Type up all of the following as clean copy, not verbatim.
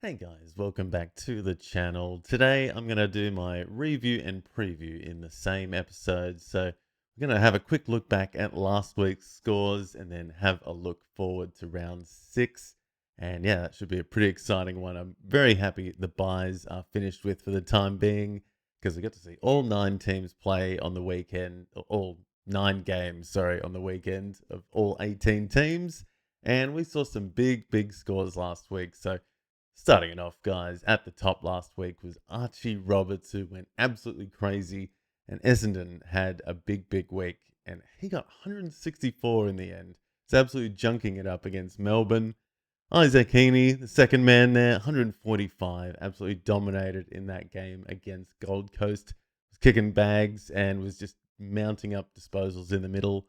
Hey guys, welcome back to the channel. Today I'm going to do my review and preview in the same episode. So we're going to have a quick look back at last week's scores and then have a look forward to round 6. And yeah, that should be a pretty exciting one. I'm very happy the buys are finished with for the time being because we got to see all 9 teams play on the weekend, or all 9 games, sorry, on the weekend of all 18 teams. And we saw some big scores last week. So starting it off, guys, at the top last week was Archie Roberts, who went absolutely crazy, and Essendon had a big week, and he got 164 in the end. He's absolutely junking it up against Melbourne. Isaac Heaney, the second man there, 145, absolutely dominated in that game against Gold Coast. Was kicking bags and was just mounting up disposals in the middle.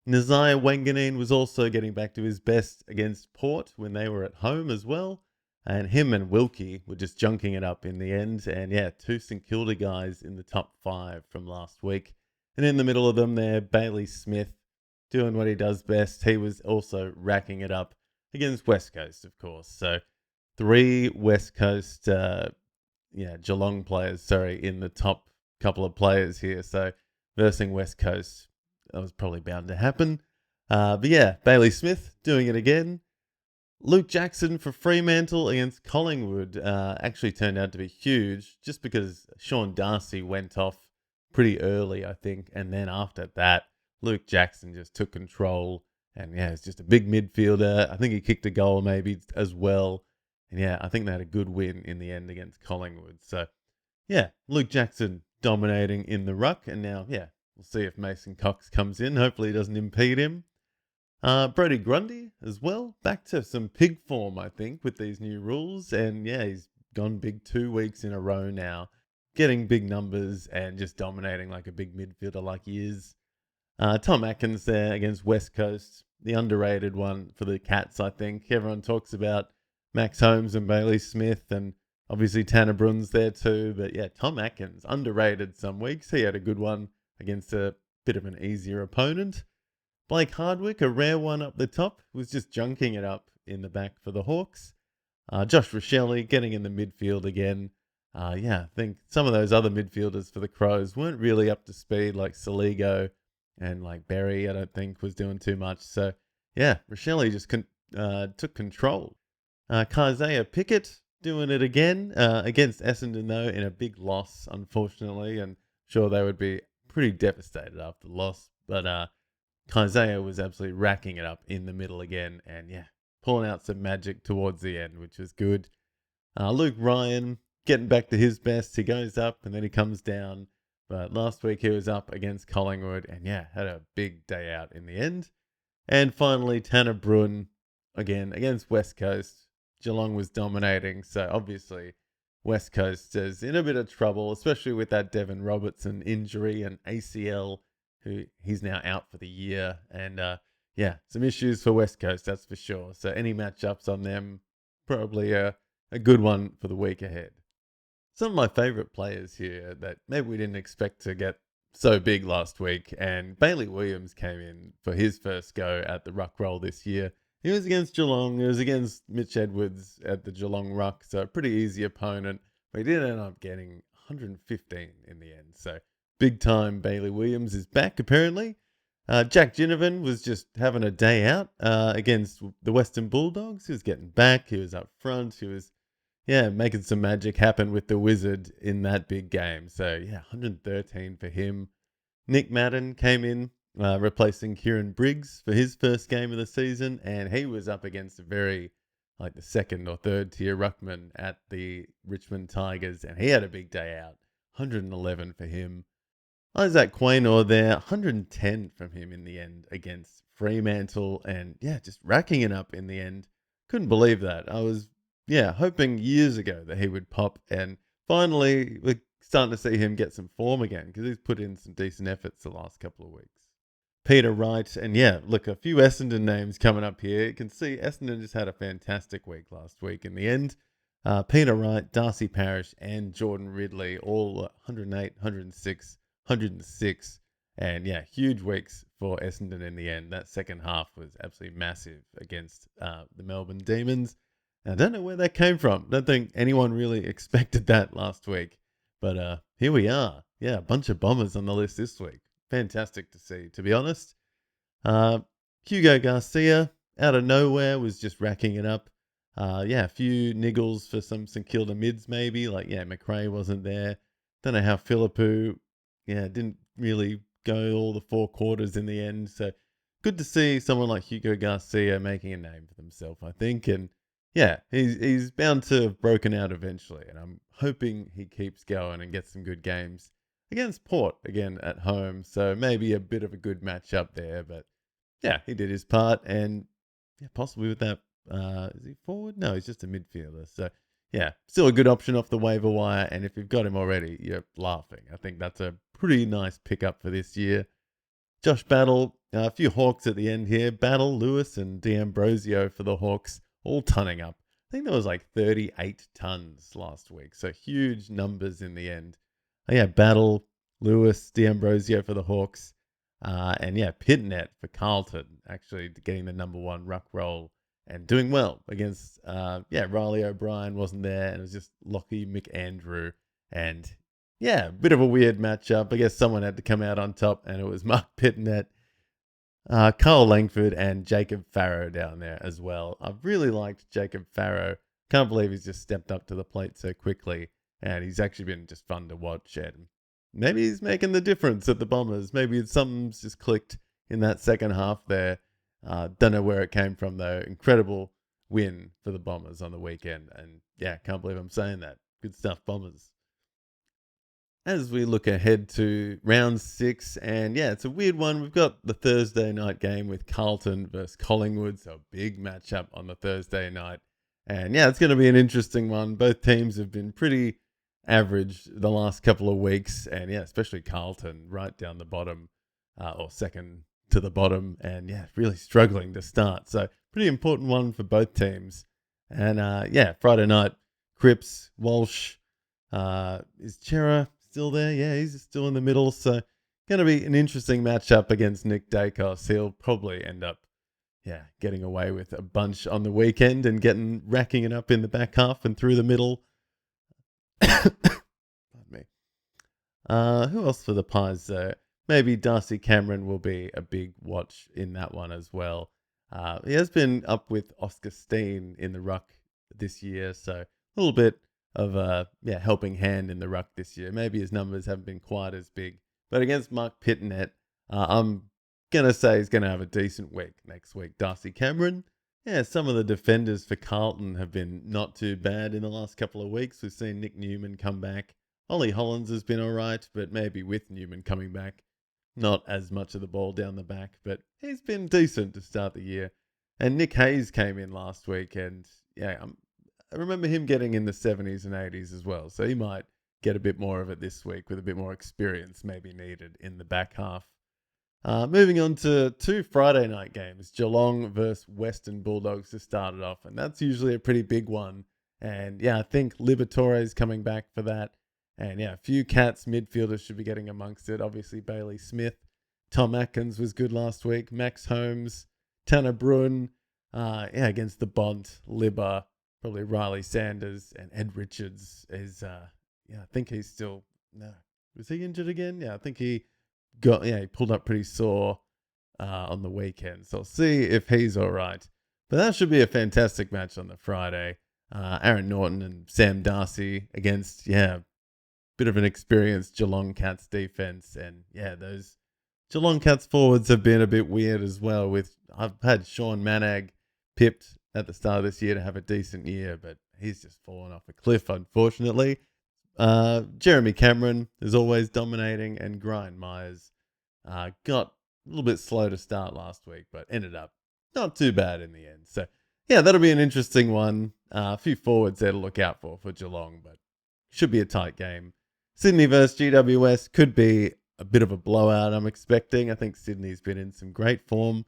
Nazaya Wanganeen was also getting back to his best against Port when they were at home as well. And him and Wilkie were just junking it up in the end. And yeah, 2 St Kilda guys in the top 5 from last week. And in the middle of them there, Bailey Smith doing what he does best. He was also racking it up against West Coast, of course. So 3 West Coast, Geelong players, sorry, in the top couple of players here. So versing West Coast, that was probably bound to happen. But yeah, Bailey Smith doing it again. Luke Jackson for Fremantle against Collingwood actually turned out to be huge just because Sean Darcy went off pretty early, I think. And then after that, Luke Jackson just took control. And yeah, it's just a big midfielder. I think he kicked a goal maybe as well. And yeah, I think they had a good win in the end against Collingwood. So yeah, Luke Jackson dominating in the ruck. And now, yeah, we'll see if Mason Cox comes in. Hopefully he doesn't impede him. Brody Grundy as well, back to some pig form, I think, with these new rules. And yeah, he's gone big 2 weeks in a row now, getting big numbers and just dominating like a big midfielder like he is. Tom Atkins there against West Coast, the underrated one for the Cats, I think. Everyone talks about Max Holmes and Bailey Smith, and obviously Tanner Brunn's there too. But yeah, Tom Atkins, underrated some weeks. He had a good one against a bit of an easier opponent. Blake Hardwick, a rare one up the top, was just junking it up in the back for the Hawks. Josh Rochelle getting in the midfield again. I think some of those other midfielders for the Crows weren't really up to speed, like Saligo and like Berry, I don't think, was doing too much. So, yeah, Rochelle just took control. Kysaiah Pickett doing it again against Essendon, though, in a big loss, unfortunately. And sure, they would be pretty devastated after the loss. But Kysaiah was absolutely racking it up in the middle again, and yeah, pulling out some magic towards the end, which was good. Luke Ryan getting back to his best. He goes up and then he comes down. But last week he was up against Collingwood and yeah, had a big day out in the end. And finally, Tanner Bruhn again against West Coast. Geelong was dominating, so obviously West Coast is in a bit of trouble, especially with that Devon Robertson injury and ACL, who he's now out for the year. And yeah, some issues for West Coast, that's for sure. So any matchups on them, probably a good one for the week ahead. Some of my favorite players here that maybe we didn't expect to get so big last week, and Bailey Williams came in for his first go at the ruck roll this year. He was against Geelong. He was against Mitch Edwards at the Geelong ruck, so a pretty easy opponent. But he did end up getting 115 in the end. So big time Bailey Williams is back apparently. Jack Ginnivan was just having a day out against the Western Bulldogs. He was getting back. He was up front. He was making some magic happen with the Wizard in that big game. So, yeah, 113 for him. Nick Madden came in, replacing Kieran Briggs for his first game of the season, and he was up against a very, like the second or third tier ruckman at the Richmond Tigers, and he had a big day out. 111 for him. Isaac Quaynor there, 110 from him in the end against Fremantle, and yeah, just racking it up in the end. Couldn't believe that. I was, hoping years ago that he would pop, and finally we're starting to see him get some form again because he's put in some decent efforts the last couple of weeks. Peter Wright, and yeah, look, a few Essendon names coming up here. You can see Essendon just had a fantastic week last week in the end. Peter Wright, Darcy Parish, and Jordan Ridley, all 108, 106, 106. And yeah, huge weeks for Essendon in the end. That second half was absolutely massive against the Melbourne Demons. I don't know where that came from. I don't think anyone really expected that last week. But here we are. Yeah, a bunch of Bombers on the list this week. Fantastic to see, to be honest. Uh, Hugo Garcia, out of nowhere, was just racking it up. Yeah, a few niggles for some St Kilda mids maybe. Like, yeah, McRae wasn't there. Don't know how Philippou, yeah, didn't really go all the 4 quarters in the end. So good to see someone like Hugo Garcia making a name for themselves, I think. And yeah, he's bound to have broken out eventually. And I'm hoping he keeps going and gets some good games against Port again at home. So maybe a bit of a good matchup there. But yeah, he did his part. And yeah, possibly with that. Is he forward? No, he's just a midfielder. So yeah, still a good option off the waiver wire. And if you've got him already, you're laughing. I think that's a pretty nice pickup for this year. Josh Battle, a few Hawks at the end here. Battle, Lewis, and D'Ambrosio for the Hawks, all tonning up. I think there was like 38 tons last week, so huge numbers in the end. Yeah, Battle, Lewis, D'Ambrosio for the Hawks, and yeah, Pitnet for Carlton, actually getting the #1 ruck role and doing well against, yeah, Riley O'Brien wasn't there, and it was just Lockie McAndrew, and yeah, bit of a weird matchup. I guess someone had to come out on top, and it was Mark Pitnet, Carl Langford, and Jacob Farrow down there as well. I've really liked Jacob Farrow. Can't believe he's just stepped up to the plate so quickly, and he's actually been just fun to watch. And maybe he's making the difference at the Bombers. Maybe something's just clicked in that second half there. Don't know where it came from, though. Incredible win for the Bombers on the weekend. And yeah, can't believe I'm saying that. Good stuff, Bombers. As we look ahead to round 6, and yeah, it's a weird one. We've got the Thursday night game with Carlton versus Collingwood, so a big matchup on the Thursday night. And yeah, it's going to be an interesting one. Both teams have been pretty average the last couple of weeks, and yeah, especially Carlton right down the bottom, or second to the bottom, and yeah, really struggling to start. So pretty important one for both teams. And yeah, Friday night, Cripps, Walsh, is Chera still there? Yeah, he's still in the middle. So going to be an interesting matchup against Nick Dacos. He'll probably end up, yeah, getting away with a bunch on the weekend and racking it up in the back half and through the middle. Pardon me. Who else for the Pies though? Maybe Darcy Cameron will be a big watch in that one as well. He has been up with Oscar Steen in the ruck this year, so a little bit of a helping hand in the ruck this year. Maybe his numbers haven't been quite as big, but against Mark Pitnet, I'm gonna say he's gonna have a decent week next week. Darcy Cameron, yeah, some of the defenders for Carlton have been not too bad in the last couple of weeks. We've seen Nick Newman come back. Ollie Hollands has been all right, but maybe with Newman coming back, not as much of the ball down the back, but he's been decent to start the year. And Nick Hayes came in last week, and yeah, I remember him getting in the 70s and 80s as well. So he might get a bit more of it this week with a bit more experience maybe needed in the back half. Moving on to 2 Friday night games, Geelong versus Western Bulldogs to start it off. And that's usually a pretty big one. And yeah, I think Liberatore's coming back for that. And yeah, a few Cats midfielders should be getting amongst it. Obviously, Bailey Smith. Tom Atkins was good last week. Max Holmes, Tanner Bruin. Yeah, against the Bont, Libba, probably Riley Sanders, and Ed Richards is, yeah, I think he's still, no, was he injured again? Yeah, I think he pulled up pretty sore on the weekend. So I'll see if he's all right. But that should be a fantastic match on the Friday. Aaron Norton and Sam Darcy against, yeah, bit of an experienced Geelong Cats defense. And yeah, those Geelong Cats forwards have been a bit weird as well. I've had Sean Manag pipped at the start of this year to have a decent year, but he's just fallen off a cliff, unfortunately. Jeremy Cameron is always dominating, and Brian Myers got a little bit slow to start last week, but ended up not too bad in the end. So yeah, that'll be an interesting one. A few forwards there to look out for Geelong, but should be a tight game. Sydney versus GWS could be a bit of a blowout, I'm expecting. I think Sydney's been in some great form.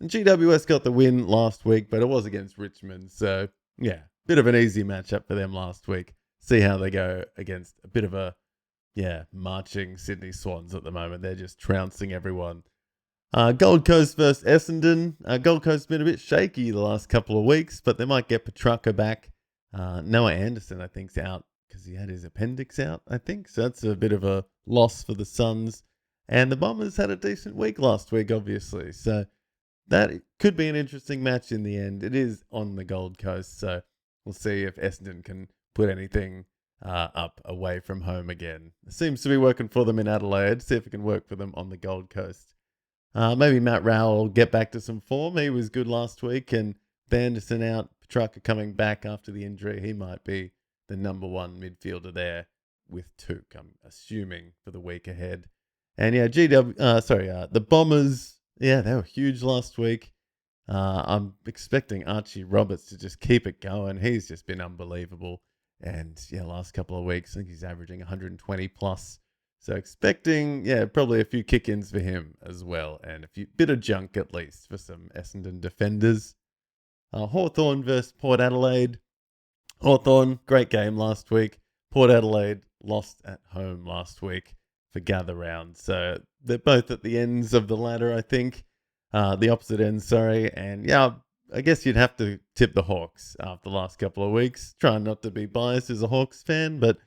And GWS got the win last week, but it was against Richmond. So, yeah, bit of an easy matchup for them last week. See how they go against a bit of a, marching Sydney Swans at the moment. They're just trouncing everyone. Gold Coast versus Essendon. Gold Coast's been a bit shaky the last couple of weeks, but they might get Petrarca back. Noah Anderson, I think, is out because he had his appendix out, I think. So that's a bit of a loss for the Suns. And the Bombers had a decent week last week, obviously. So that could be an interesting match in the end. It is on the Gold Coast, so we'll see if Essendon can put anything up away from home again. It seems to be working for them in Adelaide. See if it can work for them on the Gold Coast. Maybe Matt Rowell will get back to some form. He was good last week, and Vanderson out, Petrarca coming back after the injury. He might be the number one midfielder there with Took, I'm assuming, for the week ahead. And yeah, the Bombers, yeah, they were huge last week. I'm expecting Archie Roberts to just keep it going. He's just been unbelievable. And yeah, last couple of weeks, I think he's averaging 120 plus. So expecting, yeah, probably a few kick-ins for him as well, and a bit of junk at least for some Essendon defenders. Hawthorn versus Port Adelaide. Hawthorn, great game last week. Port Adelaide lost at home last week for gather round. So they're both at the ends of the ladder, I think. The opposite ends, sorry. And yeah, I guess you'd have to tip the Hawks after the last couple of weeks. Trying not to be biased as a Hawks fan, but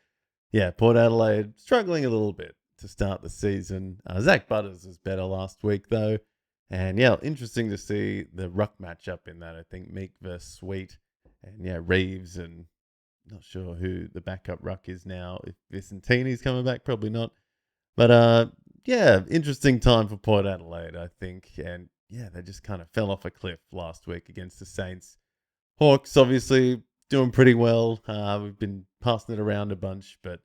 yeah, Port Adelaide struggling a little bit to start the season. Zach Butters was better last week, though. And yeah, interesting to see the ruck matchup in that. I think Meek versus Sweet. And yeah, Reeves, and not sure who the backup ruck is now. If Vicentini's coming back, probably not. But yeah, interesting time for Port Adelaide, I think. And yeah, they just kind of fell off a cliff last week against the Saints. Hawks, obviously, doing pretty well. We've been passing it around a bunch, but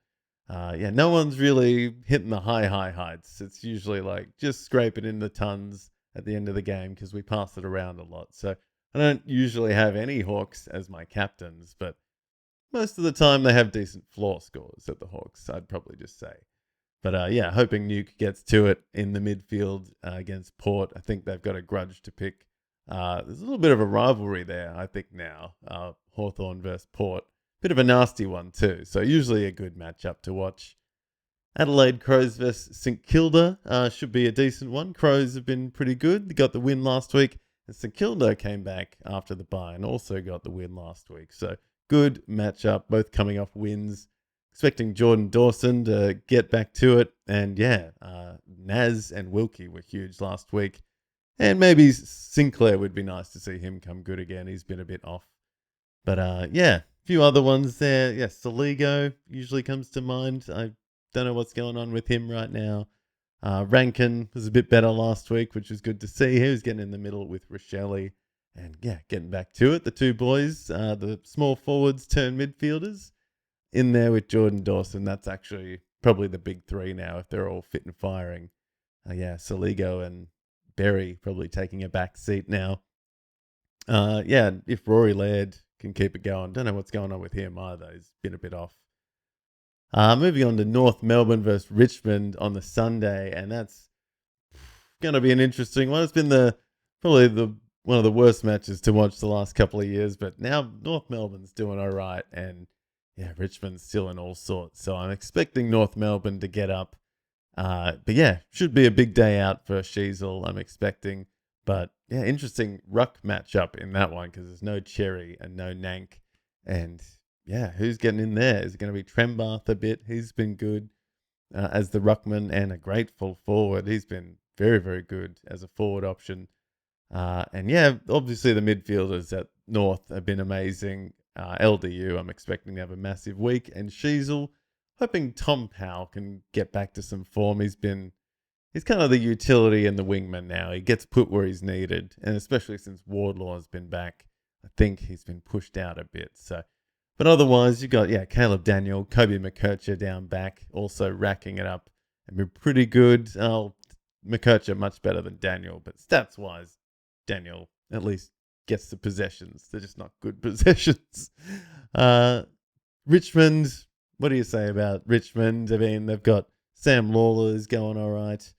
yeah, no one's really hitting the high heights. It's usually like just scraping in the tons at the end of the game because we pass it around a lot. So I don't usually have any Hawks as my captains, but most of the time they have decent floor scores at the Hawks, I'd probably just say. But yeah, hoping Nuke gets to it in the midfield against Port. I think they've got a grudge to pick. There's a little bit of a rivalry there, I think, now. Hawthorn versus Port. Bit of a nasty one, too. So usually a good matchup to watch. Adelaide Crows versus St Kilda should be a decent one. Crows have been pretty good. They got the win last week. And St Kilda came back after the bye and also got the win last week. So good matchup, both coming off wins. Expecting Jordan Dawson to get back to it. And yeah, Naz and Wilkie were huge last week. And maybe Sinclair would be nice to see him come good again. He's been a bit off. But yeah, a few other ones there. Yeah, Saligo usually comes to mind. I don't know what's going on with him right now. Rankin was a bit better last week, which was good to see. He was getting in the middle with Rochelle. And yeah, getting back to it. The two boys, the small forwards turned midfielders. In there with Jordan Dawson. That's actually probably the big three now if they're all fit and firing. Yeah, Saligo and Berry probably taking a back seat now. Yeah, if Rory Laird can keep it going. Don't know what's going on with him either. He's been a bit off. Moving on to North Melbourne versus Richmond on the Sunday, and that's going to be an interesting one. It's been probably one of the worst matches to watch the last couple of years, but now North Melbourne's doing all right, and yeah, Richmond's still in all sorts. So I'm expecting North Melbourne to get up. But yeah, should be a big day out for Sheasel, I'm expecting. But yeah, interesting ruck matchup in that one because there's no Cherry and no Nank. And yeah, who's getting in there? Is it going to be Trembath a bit? He's been good as the ruckman and a great full forward. He's been very, very good as a forward option. And yeah, obviously the midfielders at North have been amazing. LDU, I'm expecting to have a massive week. And Sheasel, hoping Tom Powell can get back to some form. He's kind of the utility and the wingman now. He gets put where he's needed. And especially since Wardlaw has been back, I think he's been pushed out a bit. But otherwise, you got, yeah, Caleb Daniel, Kobe McKercher down back, also racking it up and been pretty good. McKercher much better than Daniel, but stats-wise, Daniel at least gets the possessions. They're just not good possessions. Richmond, what do you say about Richmond? I mean, they've got Sam Lawler's going all right.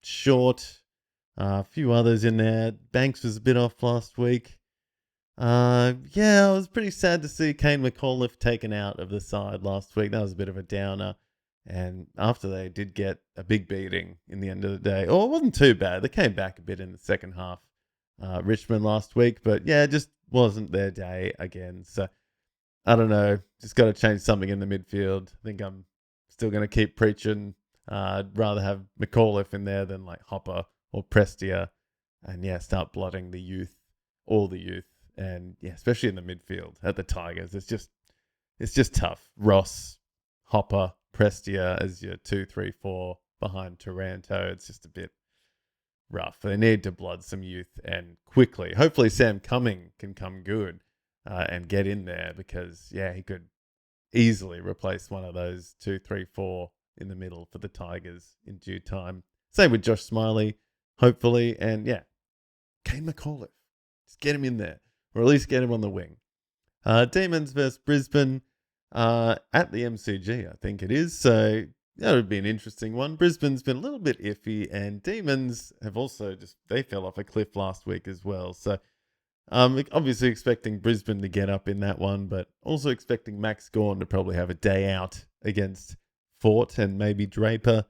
Short, a few others in there. Banks was a bit off last week. Yeah, I was pretty sad to see Kane McAuliffe taken out of the side last week. That was a bit of a downer. And after they did get a big beating in the end of the day, it wasn't too bad. They came back a bit in the second half, Richmond last week, but yeah, it just wasn't their day again. So I don't know. Just got to change something in the midfield. I think I'm still going to keep preaching. I'd rather have McAuliffe in there than like Hopper or Prestia. And yeah, start blooding the youth, all the youth. And yeah, especially in the midfield at the Tigers. It's just tough. Ross, Hopper, Prestia as your 2, 3, 4 behind Taranto. It's just a bit rough. They need to blood some youth and quickly. Hopefully, Sam Cumming can come good and get in there because, yeah, he could easily replace one of those 2, 3, 4 in the middle for the Tigers in due time. Same with Josh Smiley, hopefully. And yeah, Kane McAuliffe. Just get him in there or at least get him on the wing. Demons versus Brisbane at the MCG, I think it is. So that would be an interesting one. Brisbane's been a little bit iffy, and Demons have also they fell off a cliff last week as well. So obviously expecting Brisbane to get up in that one, but also expecting Max Gawn to probably have a day out against Fort and maybe Draper.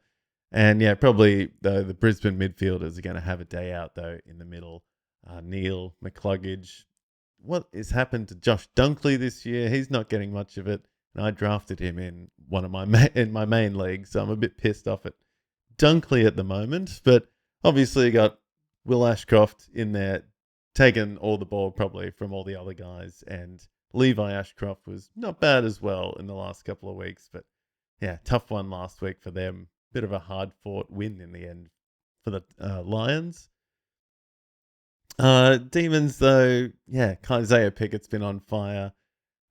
And yeah, probably the Brisbane midfielders are going to have a day out though in the middle. Neil, McCluggage. What has happened to Josh Dunkley this year? He's not getting much of it. And I drafted him in one of my in my main league, so I'm a bit pissed off at Dunkley at the moment. But obviously, you got Will Ashcroft in there, taking all the ball probably from all the other guys, and Levi Ashcroft was not bad as well in the last couple of weeks. But yeah, tough one last week for them. Bit of a hard fought win in the end for the Lions. Demons though, yeah, Isaiah Pickett's been on fire.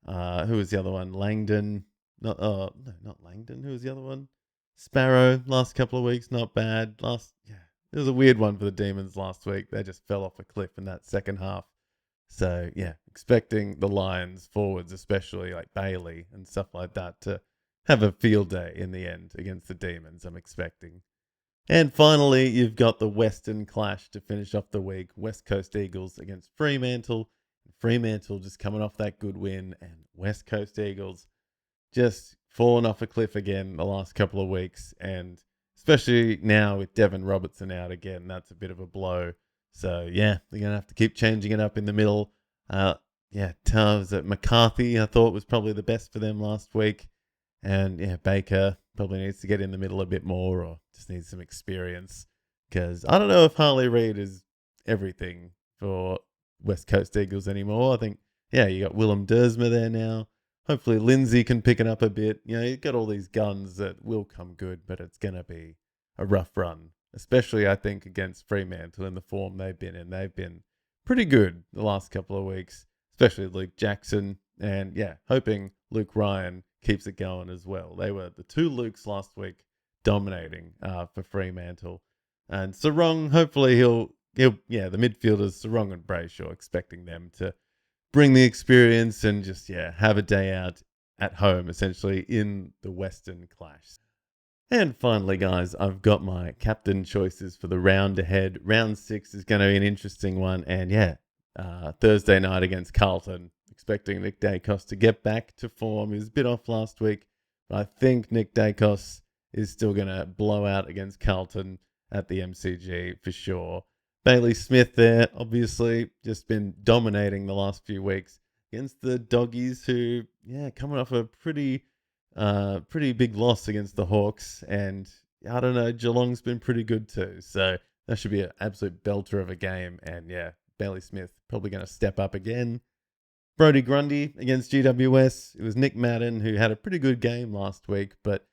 Who was the other one? Langdon. No, not Langdon. Who was the other one? Sparrow. Last couple of weeks, not bad. It was a weird one for the Demons last week. They just fell off a cliff in that second half. So yeah, expecting the Lions forwards, especially like Bailey and stuff like that, to have a field day in the end against the Demons. I'm expecting. And finally, you've got the Western Clash to finish off the week. West Coast Eagles against Fremantle. Fremantle just coming off that good win, and West Coast Eagles just fallen off a cliff again the last couple of weeks. And especially now with Devon Robertson out again, that's a bit of a blow. So yeah, they're going to have to keep changing it up in the middle. Was at McCarthy, I thought was probably the best for them last week. And yeah, Baker probably needs to get in the middle a bit more or just needs some experience. Because I don't know if Harley Reid is everything for West Coast Eagles anymore. I think, yeah, you got Willem Dersma there now. Hopefully Lindsay can pick it up a bit. You know, you've got all these guns that will come good, but it's going to be a rough run. Especially, I think, against Fremantle in the form they've been in. They've been pretty good the last couple of weeks, especially Luke Jackson. And yeah, hoping Luke Ryan keeps it going as well. They were the two Lukes last week dominating for Fremantle. And Sarong, hopefully the midfielders, Sarong and Brayshaw, expecting them to bring the experience and just, have a day out at home, essentially, in the Western Clash. And finally, guys, I've got my captain choices for the round ahead. Round 6 is going to be an interesting one. And Thursday night against Carlton. Expecting Nick Dacos to get back to form. He was a bit off last week, but I think Nick Dacos is still going to blow out against Carlton at the MCG for sure. Bailey Smith there, obviously, just been dominating the last few weeks against the Doggies, who, coming off a pretty big loss against the Hawks. And I don't know, Geelong's been pretty good too. So that should be an absolute belter of a game. And Bailey Smith probably going to step up again. Brodie Grundy against GWS. It was Nick Madden who had a pretty good game last week, but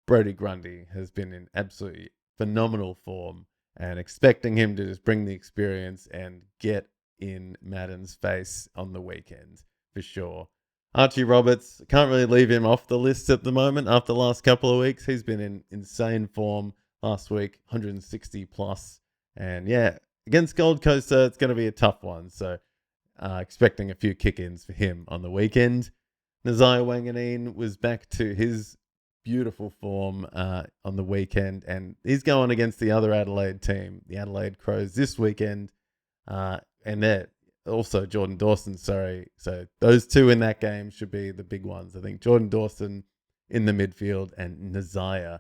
Brodie Grundy has been in absolutely phenomenal form, and expecting him to just bring the experience and get in Madden's face on the weekend for sure. Archie Roberts, can't really leave him off the list at the moment after the last couple of weeks. He's been in insane form last week, 160 plus. And against Gold Coast, it's going to be a tough one. So expecting a few kick-ins for him on the weekend. Nazaya Wanganeen was back to his beautiful form on the weekend, and he's going against the other Adelaide team, the Adelaide Crows, this weekend. And they're also Jordan Dawson, sorry. So those two in that game should be the big ones. I think Jordan Dawson in the midfield and Nazaya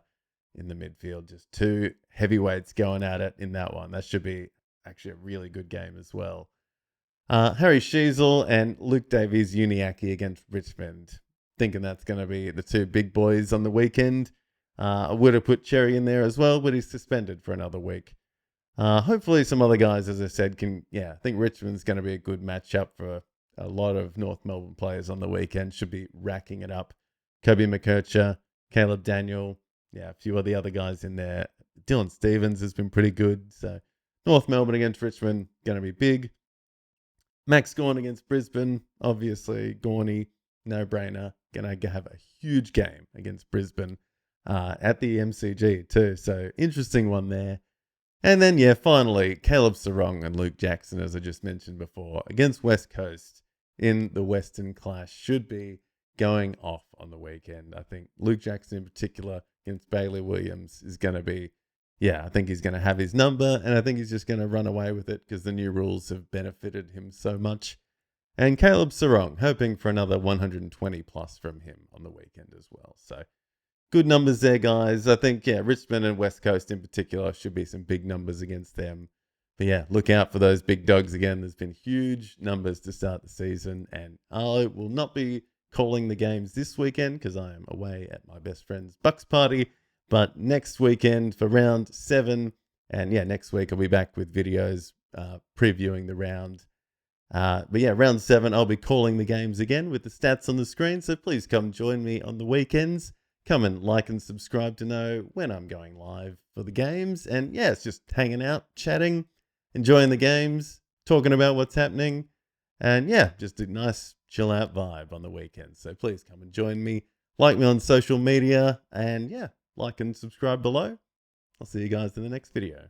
in the midfield. Just two heavyweights going at it in that one. That should be actually a really good game as well. Harry Sheasel and Luke Davies Uniacke against Richmond. Thinking that's going to be the two big boys on the weekend. I would have put Cherry in there as well, but he's suspended for another week. Hopefully some other guys, as I said, I think Richmond's going to be a good matchup for a lot of North Melbourne players on the weekend. Should be racking it up. Kobe McKercher, Caleb Daniel, a few of the other guys in there. Dylan Stevens has been pretty good. So North Melbourne against Richmond, going to be big. Max Gawn against Brisbane, obviously Gawny, no-brainer. Going to have a huge game against Brisbane at the MCG too. So interesting one there. And then, finally, Caleb Sarong and Luke Jackson, as I just mentioned before, against West Coast in the Western Clash, should be going off on the weekend. I think Luke Jackson in particular against Bailey Williams is going to be, I think he's going to have his number, and I think he's just going to run away with it because the new rules have benefited him so much. And Caleb Sarong, hoping for another 120 plus from him on the weekend as well. So good numbers there, guys. I think, Richmond and West Coast in particular should be some big numbers against them. But look out for those big dogs again. There's been huge numbers to start the season, and I will not be calling the games this weekend because I am away at my best friend's Bucks party. But next weekend for round 7, and next week I'll be back with videos previewing the round. Round 7, I'll be calling the games again with the stats on the screen. So please come join me on the weekends. Come and like and subscribe to know when I'm going live for the games. And it's just hanging out, chatting, enjoying the games, talking about what's happening. And just a nice chill out vibe on the weekend. So please come and join me. Like me on social media and like and subscribe below. I'll see you guys in the next video.